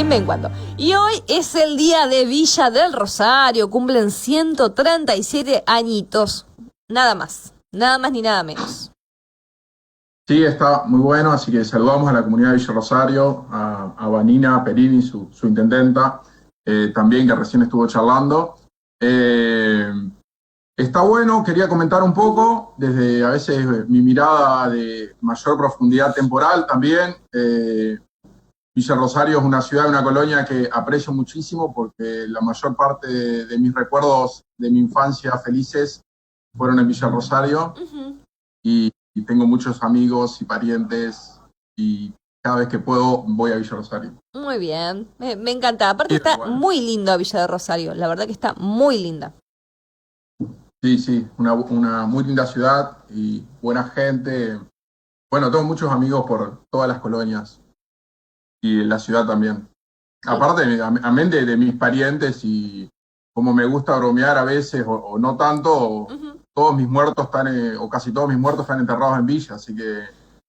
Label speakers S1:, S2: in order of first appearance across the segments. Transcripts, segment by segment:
S1: menguando. Y hoy es el día de Villa del Rosario, cumplen 137 añitos, nada más ni nada menos.
S2: Sí, está muy bueno, así que saludamos a la comunidad de Villa Rosario, a Vanina Perini, su intendenta, también que recién estuvo charlando. Está bueno, quería comentar un poco, desde a veces mi mirada de mayor profundidad temporal también. Villa Rosario es una ciudad, una colonia que aprecio muchísimo porque la mayor parte de mis recuerdos de mi infancia felices fueron en Villa Rosario. Y tengo muchos amigos y parientes y cada vez que puedo voy a Villa Rosario.
S1: Muy bien, me encanta. Aparte
S2: Sí,
S1: está
S2: bueno.
S1: muy lindo Villa de Rosario, la verdad que está muy linda.
S2: Sí, una muy linda ciudad y buena gente. Bueno, tengo muchos amigos por todas las colonias y en la ciudad también. Aparte, amén de mis parientes y como me gusta bromear a veces o no tanto, todos mis muertos están, o casi todos mis muertos están enterrados en Villa, así que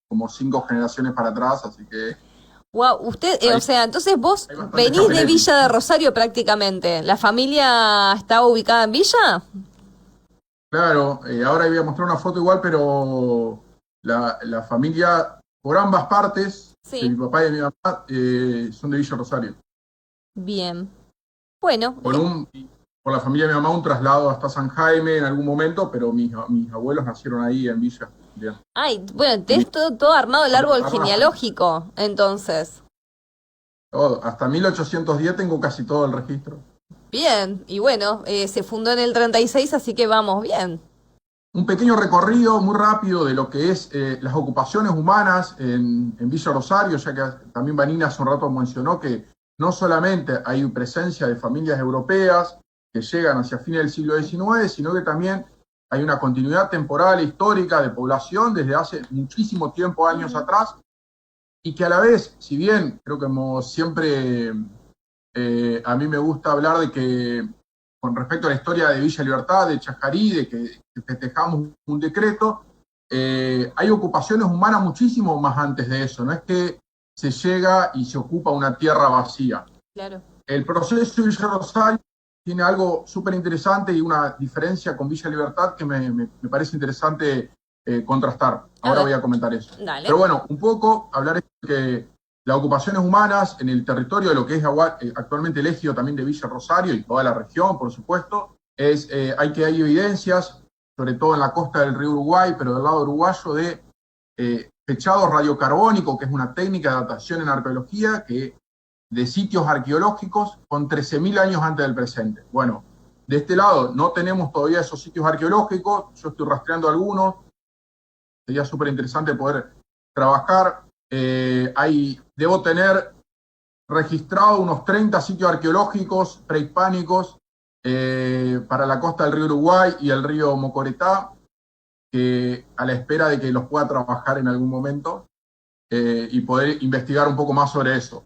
S2: como 5 generaciones para atrás, así que
S1: Wow, usted,
S2: hay,
S1: o sea, entonces vos
S2: hay bastante
S1: venís de
S2: chapeleti.
S1: Villa de Rosario prácticamente. ¿La familia está ubicada en Villa?
S2: Claro, ahora voy a mostrar una foto igual, pero la familia, por ambas partes, de mi
S1: Sí.
S2: papá y de mi mamá, son de Villa Rosario.
S1: Bien. Bueno,
S2: Por por la familia de mi mamá, un traslado hasta San Jaime en algún momento, pero mis abuelos nacieron ahí en Villa. Bien.
S1: ay, bueno,
S2: Y mi
S1: tenés todo armado el árbol
S2: familia paterna,
S1: genealógico, entonces.
S2: todo. Hasta 1810 tengo casi todo el registro.
S1: Bien, y bueno, se fundó en el 36, así que vamos bien.
S2: Un pequeño recorrido muy rápido de lo que es las ocupaciones humanas en Villa Rosario, ya que también Vanina hace un rato mencionó que no solamente hay presencia de familias europeas que llegan hacia fines del siglo XIX, sino que también hay una continuidad temporal e histórica de población desde hace muchísimo tiempo, años atrás, y que a la vez, si bien creo que hemos siempre, a mí me gusta hablar de que con respecto a la historia de Villa Libertad, de Chajarí, de que festejamos un decreto, hay ocupaciones humanas muchísimo más antes de eso, no es que se llega y se ocupa una tierra vacía.
S1: Claro.
S2: El proceso de Villa Rosario tiene algo súper interesante y una diferencia con Villa Libertad que me parece interesante contrastar.
S1: A
S2: Ahora
S1: ver,
S2: voy a comentar eso.
S1: dale.
S2: Pero bueno, un poco hablar de que las ocupaciones humanas en el territorio de lo que es actualmente el ejido también de Villa Rosario y toda la región, por supuesto, hay evidencias, sobre todo en la costa del río Uruguay, pero del lado uruguayo, de fechado radiocarbónico, que es una técnica de datación en arqueología de sitios arqueológicos con 13.000 años antes del presente. Bueno, de este lado no tenemos todavía esos sitios arqueológicos, yo estoy rastreando algunos, sería súper interesante poder trabajar. Debo tener registrado unos 30 sitios arqueológicos prehispánicos para la costa del río Uruguay y el río Mocoretá, a la espera de que los pueda trabajar en algún momento y poder investigar un poco más sobre eso.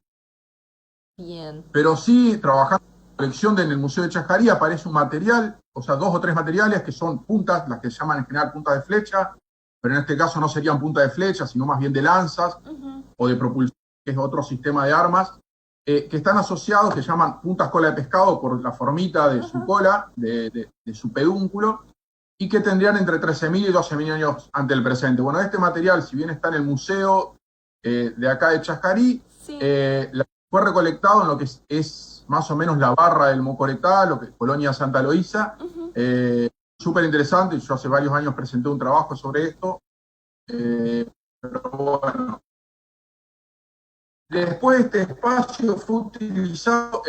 S1: Bien.
S2: Pero sí, trabajando en la colección en el Museo de Chajarí aparece un material, o sea, 2 o 3 materiales que son puntas, las que se llaman en general puntas de flecha, pero en este caso no serían puntas de flecha, sino más bien de lanzas o de propulsión, que es otro sistema de armas, que están asociados, que se llaman puntas cola de pescado por la formita de su cola, de su pedúnculo, y que tendrían entre 13.000 y 12.000 años ante el presente. Bueno, este material, si bien está en el museo de acá de Chajarí,
S1: Sí.
S2: fue recolectado en lo que es más o menos la barra del Mocoretá, lo que es Colonia Santa Eloísa. Súper interesante, yo hace varios años presenté un trabajo sobre esto. Pero bueno. Después este espacio fue utilizado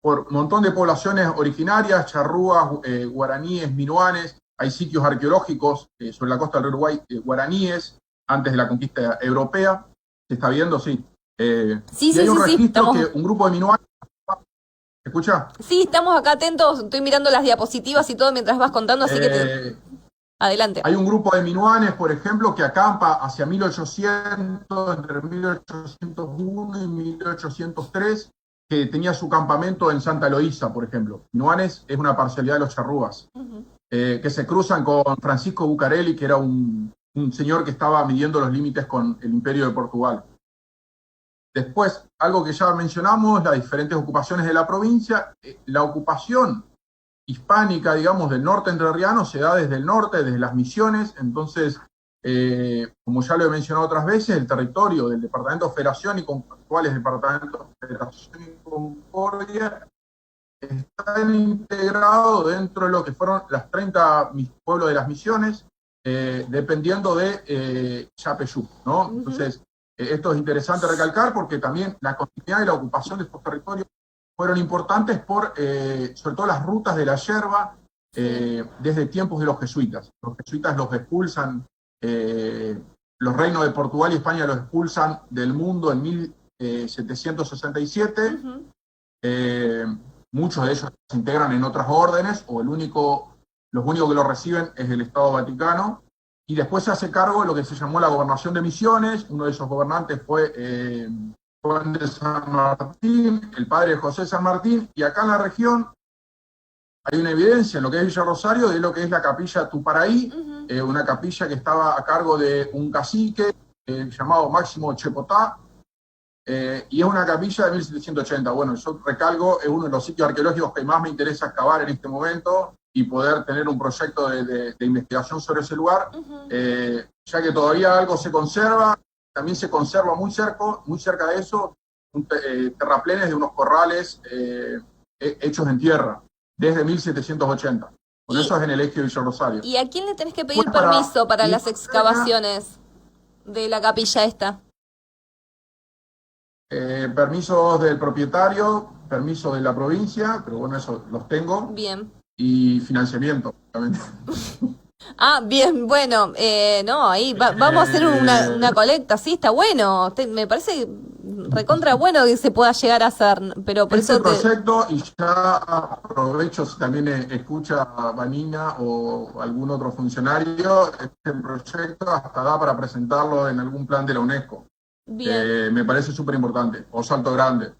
S2: por un montón de poblaciones originarias, charrúas, guaraníes, minuanes. Hay sitios arqueológicos sobre la costa del Uruguay, guaraníes, antes de la conquista europea. ¿Se está viendo? Sí. Y hay un
S1: Sí,
S2: registro que
S1: estamos,
S2: un grupo de minuanes... ¿Se escucha?
S1: sí, estamos acá atentos, estoy mirando las diapositivas y todo mientras vas contando, así que
S2: Eh,
S1: adelante.
S2: Hay un grupo de minuanes, por ejemplo, que acampa hacia 1800, entre 1801 y 1803, que tenía su campamento en Santa Eloísa, por ejemplo. Minuanes es una parcialidad de los charrúas, que se cruzan con Francisco Bucareli, que era un señor que estaba midiendo los límites con el Imperio de Portugal. Después, algo que ya mencionamos, las diferentes ocupaciones de la provincia. La ocupación hispánica, digamos, del norte entrerriano se da desde el norte, desde las Misiones. Entonces, como ya lo he mencionado otras veces, el territorio del departamento Federación y con actuales departamentos Federación y Concordia están integrados dentro de lo que fueron las 30 pueblos de las Misiones, dependiendo de Yapeyú, ¿no? Entonces, esto es interesante recalcar porque también la continuidad y la ocupación de estos territorios fueron importantes por, sobre todo, las rutas de la yerba desde tiempos de los jesuitas. Los jesuitas los expulsan, los reinos de Portugal y España los expulsan del mundo en 1767. Muchos de ellos se integran en otras órdenes, o los únicos que lo reciben es el Estado Vaticano. Y después se hace cargo de lo que se llamó la Gobernación de Misiones. Uno de esos gobernantes fue Juan de San Martín, el padre de José San Martín, y acá en la región hay una evidencia en lo que es Villa Rosario de lo que es la capilla Tuparaí, una capilla que estaba a cargo de un cacique llamado Máximo Chepotá, y es una capilla de 1780. Bueno, yo recalco, es uno de los sitios arqueológicos que más me interesa excavar en este momento y poder tener un proyecto de investigación sobre ese lugar, ya que todavía algo se conserva. También se conserva muy cerca de eso, terraplenes de unos corrales hechos en tierra, desde 1780. Con eso es en el eje de Villa Rosario.
S1: ¿Y a quién le tenés que pedir permiso para las excavaciones de la capilla esta?
S2: Permisos del propietario, permisos de la provincia, pero bueno, eso los tengo.
S1: Bien.
S2: Y financiamiento, obviamente.
S1: Ah, bien, bueno, no, ahí vamos a hacer una colecta, sí, está bueno, me parece recontra bueno que se pueda llegar a hacer, pero por eso
S2: proyecto, y ya aprovecho si también escucha a Vanina o algún otro funcionario, este proyecto hasta da para presentarlo en algún plan de la UNESCO. Me parece súper importante, o Salto Grande,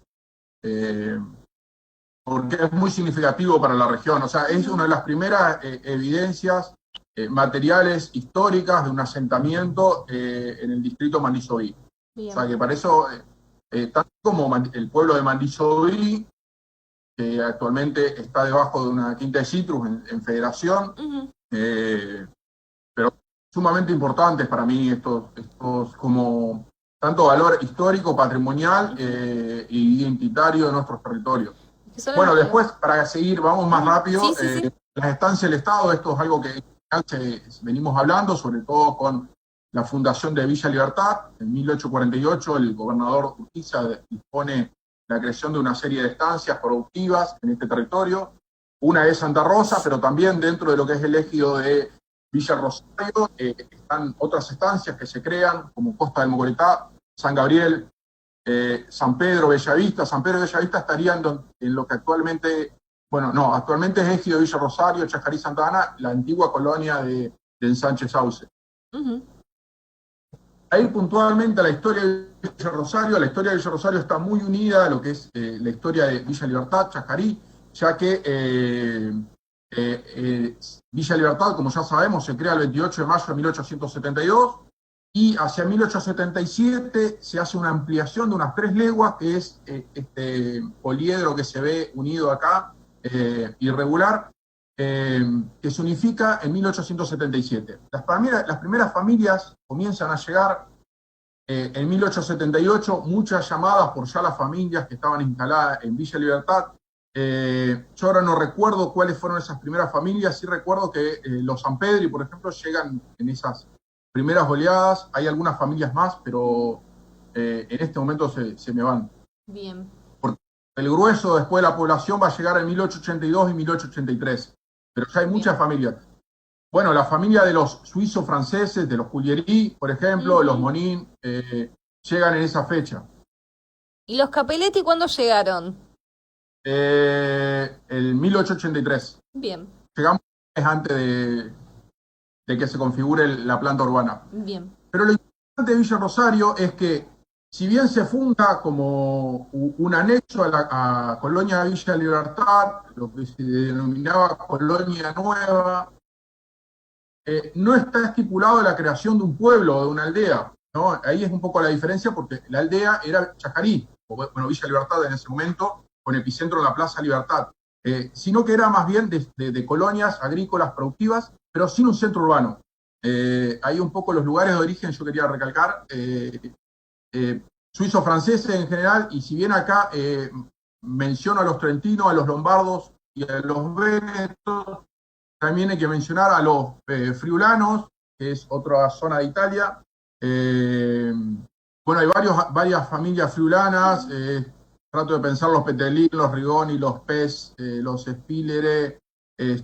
S2: porque es muy significativo para la región. O sea, es una de las primeras evidencias materiales históricas de un asentamiento en el distrito Mandisoví. O sea, que para eso, tanto como el pueblo de Mandisoví, que actualmente está debajo de una quinta de citrus en Federación, pero sumamente importantes para mí estos como tanto valor histórico, patrimonial y identitario de nuestros territorios. Bueno, después, para seguir, vamos más rápido, sí. Las estancias del Estado, esto es algo que venimos hablando, sobre todo con la fundación de Villa Libertad. En 1848 el gobernador Urquiza dispone la creación de una serie de estancias productivas en este territorio. Una es Santa Rosa, pero también dentro de lo que es el ejido de Villa Rosario están otras estancias que se crean, como Costa del Mocoretá, San Gabriel, San Pedro, Bellavista. San Pedro y Bellavista estarían en lo que actualmente, bueno, no, actualmente es ejido de Villa Rosario, Chajarí, Santa Ana, la antigua colonia de Ensanche Sauce. Ahí puntualmente a la historia de Villa Rosario. La historia de Villa Rosario está muy unida a lo que es la historia de Villa Libertad, Chajarí, ya que Villa Libertad, como ya sabemos, se crea el 28 de mayo de 1872, y hacia 1877 se hace una ampliación de unas 3 leguas, que es este poliedro que se ve unido acá, irregular, que se unifica en 1877. Las primeras familias comienzan a llegar en 1878, muchas llamadas por ya las familias que estaban instaladas en Villa Libertad. Yo ahora no recuerdo cuáles fueron esas primeras familias, sí recuerdo que los San Pedri, por ejemplo, llegan en esas primeras oleadas. Hay algunas familias más, pero en este momento se me van.
S1: Bien.
S2: Porque el grueso después de la población va a llegar en 1882 y 1883, pero ya hay muchas familias. Bueno, la familia de los suizos-franceses, de los Cullieri, por ejemplo, los Monín, llegan en esa fecha.
S1: ¿Y los Capelletti cuándo llegaron?
S2: El 1883.
S1: Bien.
S2: Llegamos antes de que se configure la planta urbana.
S1: Bien.
S2: Pero lo importante de Villa Rosario es que, si bien se funda como un anexo a Colonia Villa Libertad, lo que se denominaba Colonia Nueva, no está estipulado la creación de un pueblo o de una aldea. ¿no? Ahí es un poco la diferencia porque la aldea era Chajarí, o bueno, Villa Libertad en ese momento, con epicentro en la Plaza Libertad, sino que era más bien de colonias agrícolas productivas, pero sin un centro urbano. Ahí un poco los lugares de origen yo quería recalcar, suizos franceses en general, y si bien acá menciono a los trentinos, a los lombardos y a los vénetos, también hay que mencionar a los friulanos, que es otra zona de Italia. Bueno, hay varias familias friulanas, trato de pensar los Petelín, los Rigoni, los Pez, los Spilere,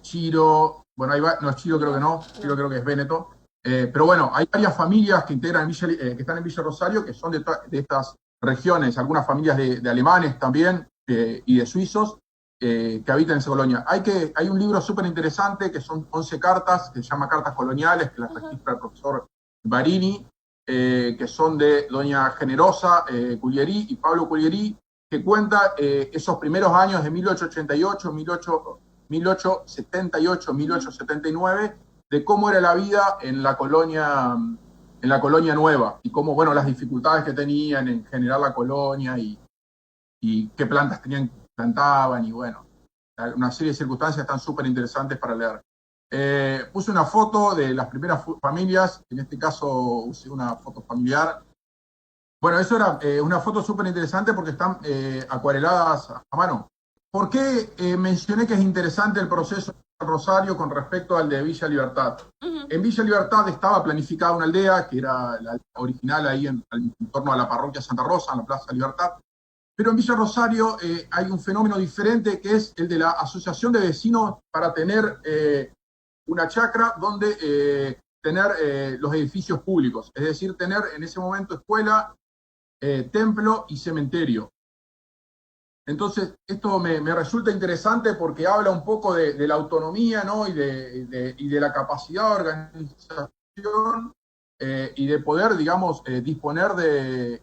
S2: Chiro, bueno, no, Chiro creo que no, Chiro creo que es Véneto, pero bueno, hay varias familias que integran que están en Villa Rosario, que son de estas regiones, algunas familias de alemanes también, y de suizos, que habitan en esa colonia. Hay un libro súper interesante, que son 11 cartas, que se llama Cartas Coloniales, que las registra el profesor Barini, que son de doña Generosa Cuglieri y Pablo Cuglieri, que cuenta esos primeros años de 1888, 1878, 1879, de cómo era la vida en la colonia nueva, y cómo, bueno, las dificultades que tenían en generar la colonia, y qué plantas plantaban, y bueno, una serie de circunstancias están súper interesantes para leer. Puse una foto de las primeras familias, en este caso usé una foto familiar. Bueno, eso era una foto súper interesante porque están acuareladas a mano. ¿Por qué mencioné que es interesante el proceso de Rosario con respecto al de Villa Libertad? En Villa Libertad estaba planificada una aldea, que era la original ahí en torno a la parroquia Santa Rosa, en la Plaza Libertad. Pero en Villa Rosario hay un fenómeno diferente, que es el de la asociación de vecinos para tener una chacra donde tener los edificios públicos. Es decir, tener en ese momento escuela, templo y cementerio. Entonces, esto me resulta interesante porque habla un poco de la autonomía, ¿no? y de la capacidad de organización, y de poder, digamos, disponer de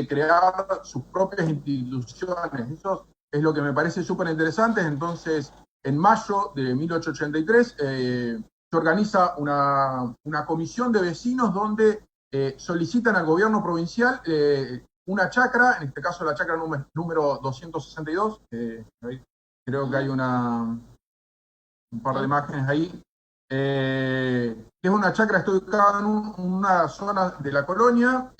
S2: crear sus propias instituciones. Eso es lo que me parece súper interesante. Entonces, en mayo de 1883 se organiza una comisión de vecinos donde solicitan al gobierno provincial una chacra, en este caso la chacra número 262, creo que hay un par de imágenes ahí, que es una chacra que está ubicada en una zona de la colonia,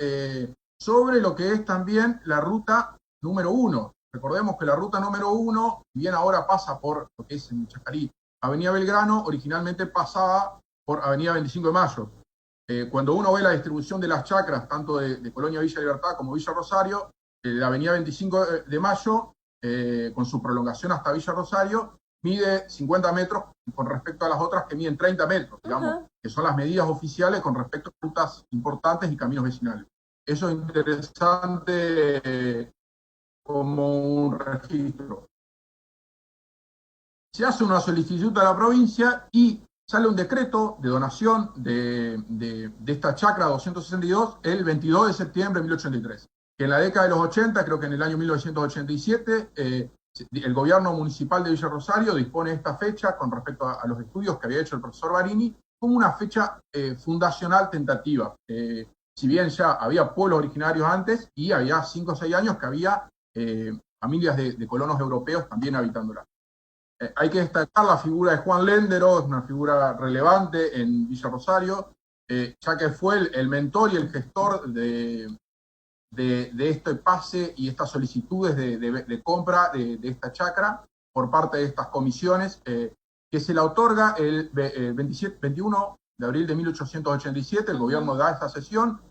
S2: sobre lo que es también la ruta número 1. Recordemos que la ruta número 1, bien ahora pasa por lo que es en Chajarí, Avenida Belgrano, originalmente pasaba por Avenida 25 de Mayo. Cuando uno ve la distribución de las chacras, tanto de Colonia Villa Libertad como Villa Rosario, la Avenida 25 de Mayo, con su prolongación hasta Villa Rosario, mide 50 metros con respecto a las otras que miden 30 metros, digamos, que son las medidas oficiales con respecto a rutas importantes y caminos vecinales. Eso es interesante como un registro. Se hace una solicitud a la provincia y sale un decreto de donación de esta chacra 262 el 22 de septiembre de 1883. Que en la década de los 80, creo que en el año 1987, el gobierno municipal de Villa Rosario dispone esta fecha con respecto a los estudios que había hecho el profesor Barini como una fecha fundacional tentativa. Si bien ya había pueblos originarios antes, y había 5 o 6 años que había familias de colonos europeos también habitándola. Hay que destacar la figura de Juan Lendero, es una figura relevante en Villa Rosario, ya que fue el mentor y el gestor de este pase y estas solicitudes de compra de esta chacra por parte de estas comisiones, que se la otorga el 21 de abril de 1887. El gobierno da esta cesión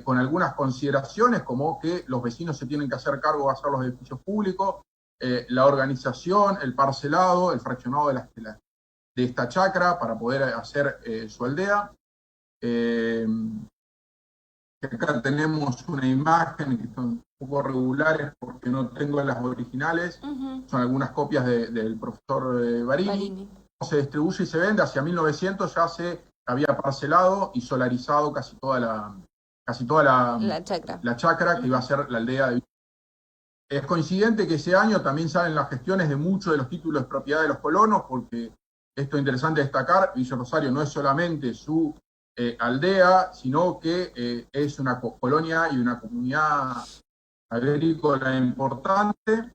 S2: con algunas consideraciones, como que los vecinos se tienen que hacer cargo de hacer los edificios públicos, la organización, el parcelado, el fraccionado de esta chacra para poder hacer su aldea. Acá tenemos una imagen que son un poco regulares porque no tengo las originales, son algunas copias del profesor Barini. Se distribuye y se vende, hacia 1900 ya se había parcelado y solarizado casi toda la chacra que iba a ser la aldea de Villa. Es coincidente que ese año también salen las gestiones de muchos de los títulos de propiedad de los colonos, porque esto es interesante destacar, Villa Rosario no es solamente su aldea, sino que es una colonia y una comunidad agrícola importante.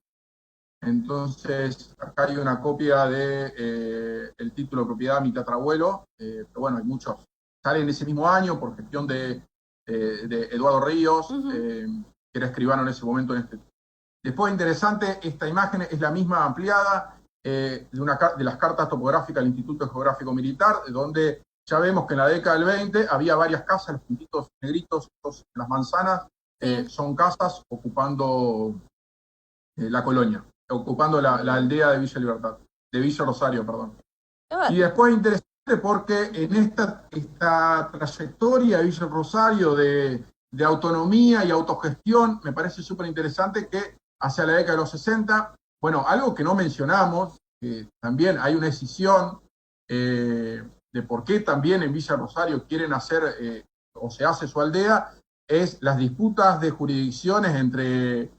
S2: Entonces, acá hay una copia de el título de propiedad mi tatarabuelo, pero bueno, hay muchos. Sale en ese mismo año por gestión de Eduardo Ríos, que era escribano en ese momento. Después, interesante, esta imagen es la misma ampliada de las cartas topográficas del Instituto Geográfico Militar, donde ya vemos que en la década del 20 había varias casas, los puntitos negritos, las manzanas, son casas ocupando la colonia, ocupando la aldea de Villa Libertad, de Villa Rosario, perdón. Y después interesante porque en esta trayectoria de Villa Rosario de autonomía y autogestión, me parece súper interesante que hacia la década de los 60, bueno, algo que no mencionamos, que también hay una decisión de por qué también en Villa Rosario quieren hacer o se hace su aldea, es las disputas de jurisdicciones entre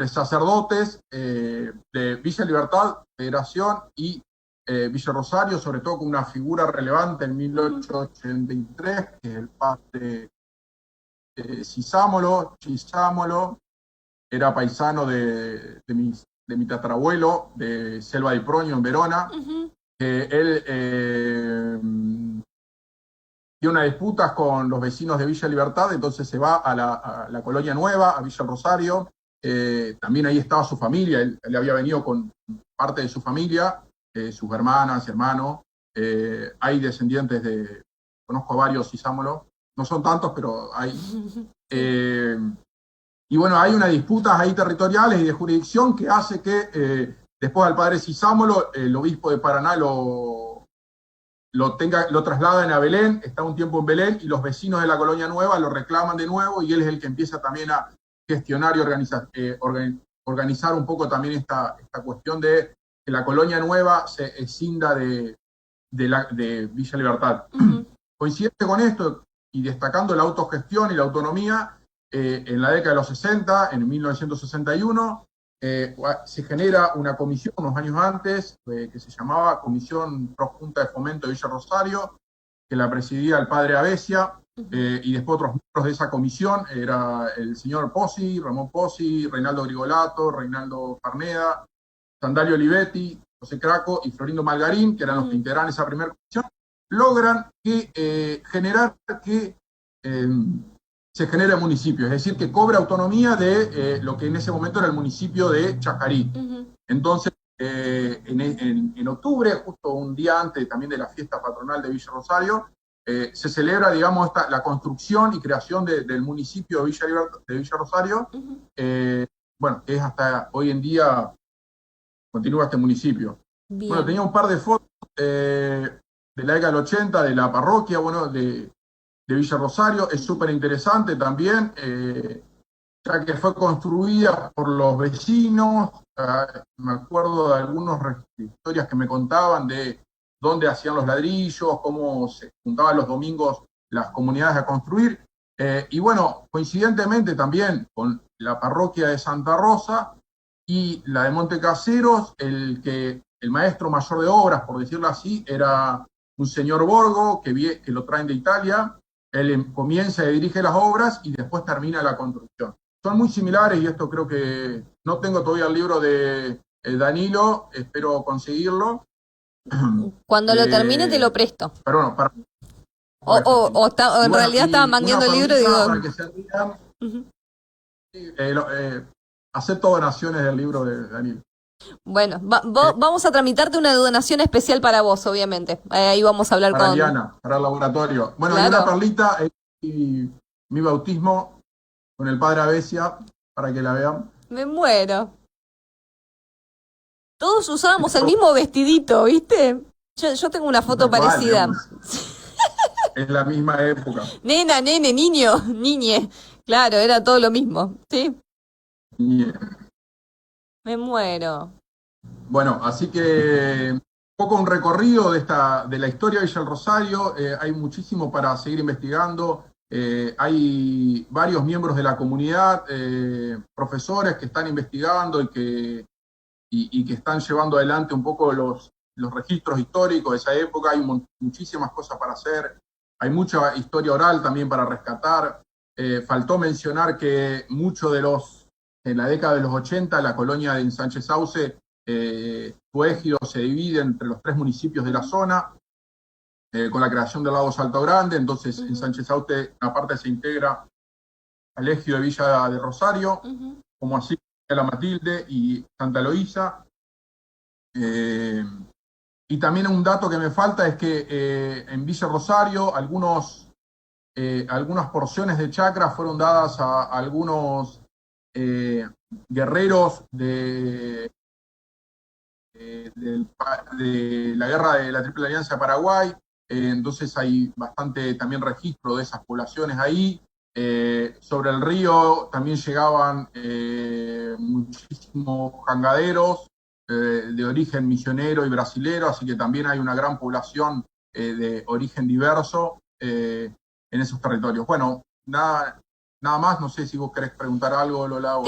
S2: sacerdotes de Villa Libertad, Federación y Villa Rosario, sobre todo con una figura relevante en 1883, que es el padre Cisámolo. Era paisano de mi tatarabuelo, de Selva de Proño, en Verona. Él tiene una disputa con los vecinos de Villa Libertad, entonces se va a la Colonia Nueva, a Villa Rosario. También ahí estaba su familia, él había venido con parte de su familia, sus hermanas y hermanos. Hay descendientes conozco a varios Cisámolo, no son tantos, pero hay. Y bueno, hay unas disputas ahí territoriales y de jurisdicción que hace que después al padre Cisámolo, el obispo de Paraná lo trasladan a Belén, está un tiempo en Belén, y los vecinos de la Colonia Nueva lo reclaman de nuevo, y él es el que empieza también a gestionar y organizar un poco también esta cuestión de que la Colonia Nueva se escinda de Villa Libertad. Coincidente con esto, y destacando la autogestión y la autonomía, en la década de los 60, en 1961, se genera una comisión unos años antes, que se llamaba Comisión Projunta de Fomento de Villa Rosario, que la presidía el padre Avesia, y después otros miembros de esa comisión, era el señor Pozzi, Ramón Pozzi, Reinaldo Grigolato, Reinaldo Farneda, Sandalio Olivetti, José Craco y Florindo Malgarín, que eran los que integraban esa primera comisión, logran generar que se genera el municipio, es decir, que cobra autonomía de lo que en ese momento era el municipio de Chacarí. Entonces, en octubre, justo un día antes también de la fiesta patronal de Villa Rosario, se celebra, digamos, la construcción y creación del municipio de Villa Rosario, bueno, que es hasta hoy en día, continúa este municipio. Bien. Bueno, tenía un par de fotos de la década del 80, de la parroquia, bueno, de Villa Rosario, es súper interesante también, ya que fue construida por los vecinos. Me acuerdo de algunas historias que me contaban de dónde hacían los ladrillos, cómo se juntaban los domingos las comunidades a construir, y bueno, coincidentemente también con la parroquia de Santa Rosa y la de Montecaseros, el maestro mayor de obras, por decirlo así, era un señor Borgo, que lo traen de Italia. Él comienza y dirige las obras y después termina la construcción. Son muy similares, y esto creo que no tengo todavía el libro de Danilo, espero conseguirlo.
S1: Cuando lo termine te lo presto.
S2: Pero bueno,
S1: en realidad estaba mangueando el libro y digo...
S2: Para que se rían, acepto donaciones del libro de Danilo.
S1: Bueno, vamos a tramitarte una donación especial para vos, obviamente. Ahí vamos a hablar
S2: para
S1: con...
S2: Diana, para el laboratorio. Bueno,
S1: claro.
S2: Y una perlita, mi bautismo con el padre Avesia, para que la vean.
S1: Me muero. Todos usábamos el mismo vestidito, ¿viste? Yo tengo una foto parecida.
S2: Es la misma época.
S1: Nena, nene, niño, niñe. Claro, era todo lo mismo, ¿sí?
S2: Niñe.
S1: Me muero.
S2: Bueno, así que un poco un recorrido de la historia de Villa del Rosario. Hay muchísimo para seguir investigando. Hay varios miembros de la comunidad, profesores que están investigando y que están llevando adelante un poco los registros históricos de esa época. Hay muchísimas cosas para hacer. hay mucha historia oral también para rescatar. Faltó mencionar que en la década de los 80, la colonia de Sánchez Sauce, su ejido se divide entre los 3 municipios de la zona, con la creación del lago Salto Grande. Entonces, en Sánchez Sauce, una parte se integra al ejido de Villa de Rosario, como así La Matilde y Santa Eloísa. Y también un dato que me falta es que en Villa Rosario algunas porciones de chacra fueron dadas a algunos guerreros de la guerra de la Triple Alianza de Paraguay. Entonces hay bastante también registro de esas poblaciones ahí. Sobre el río también llegaban muchísimos jangaderos de origen misionero y brasilero, así que también hay una gran población de origen diverso en esos territorios. Bueno, nada más, no sé si vos querés preguntar algo, Lola.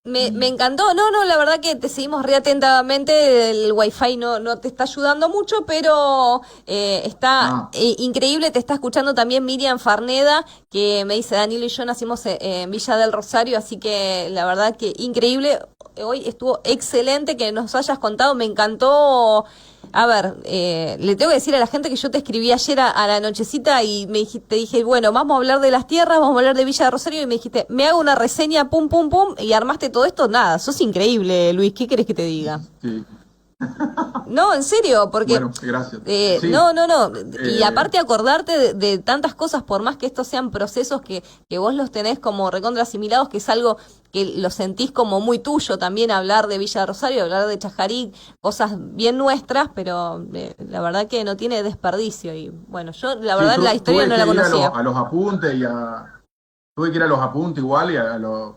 S1: Me encantó, no, la verdad que te seguimos re atentamente, el wifi no te está ayudando mucho, pero está increíble, te está escuchando también Miriam Farneda, que me dice, Danilo y yo nacimos en Villa del Rosario, así que la verdad que increíble, hoy estuvo excelente que nos hayas contado, me encantó. A ver, le tengo que decir a la gente que yo te escribí ayer a la nochecita y te dije, bueno, vamos a hablar de las tierras, vamos a hablar de Villa de Rosario, y me dijiste, me hago una reseña, pum, pum, pum, y armaste todo esto. Nada, sos increíble, Luis, ¿qué querés que te diga?
S2: Sí.
S1: No, en serio, porque...
S2: Bueno, gracias. Sí.
S1: No. Y aparte acordarte de tantas cosas, por más que estos sean procesos que vos los tenés como recontra asimilados, que es algo que lo sentís como muy tuyo también, hablar de Villa de Rosario, hablar de Chajarí, cosas bien nuestras, pero la verdad que no tiene desperdicio. Y bueno, yo la verdad la historia no la conocía.
S2: A los apuntes tuve que ir a los apuntes igual y a los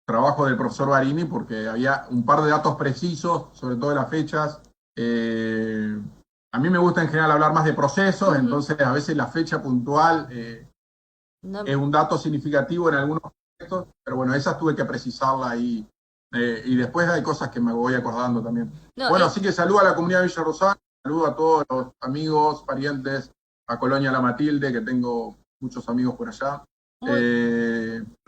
S2: trabajos del profesor Barini, porque había un par de datos precisos, sobre todo de las fechas. A mí me gusta en general hablar más de procesos, entonces a veces la fecha puntual es un dato significativo en algunos aspectos, pero bueno, esas tuve que precisarla ahí. Y después hay cosas que me voy acordando también. Así que saludo a la comunidad de Villa Rosario, saludo a todos los amigos, parientes, a Colonia La Matilde, que tengo muchos amigos por allá.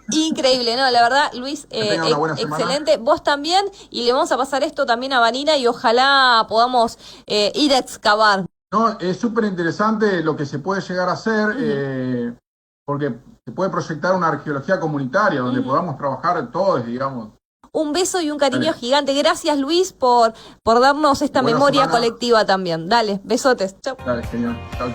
S1: Increíble, la verdad, Luis, excelente. Vos también, y le vamos a pasar esto también a Vanina y ojalá podamos ir a excavar.
S2: No, es súper interesante lo que se puede llegar a hacer, porque se puede proyectar una arqueología comunitaria donde podamos trabajar todos, digamos.
S1: Un beso y un cariño gigante. Gracias, Luis, por darnos esta memoria colectiva también. Dale, besotes. Chau.
S2: Dale, genial. Chau.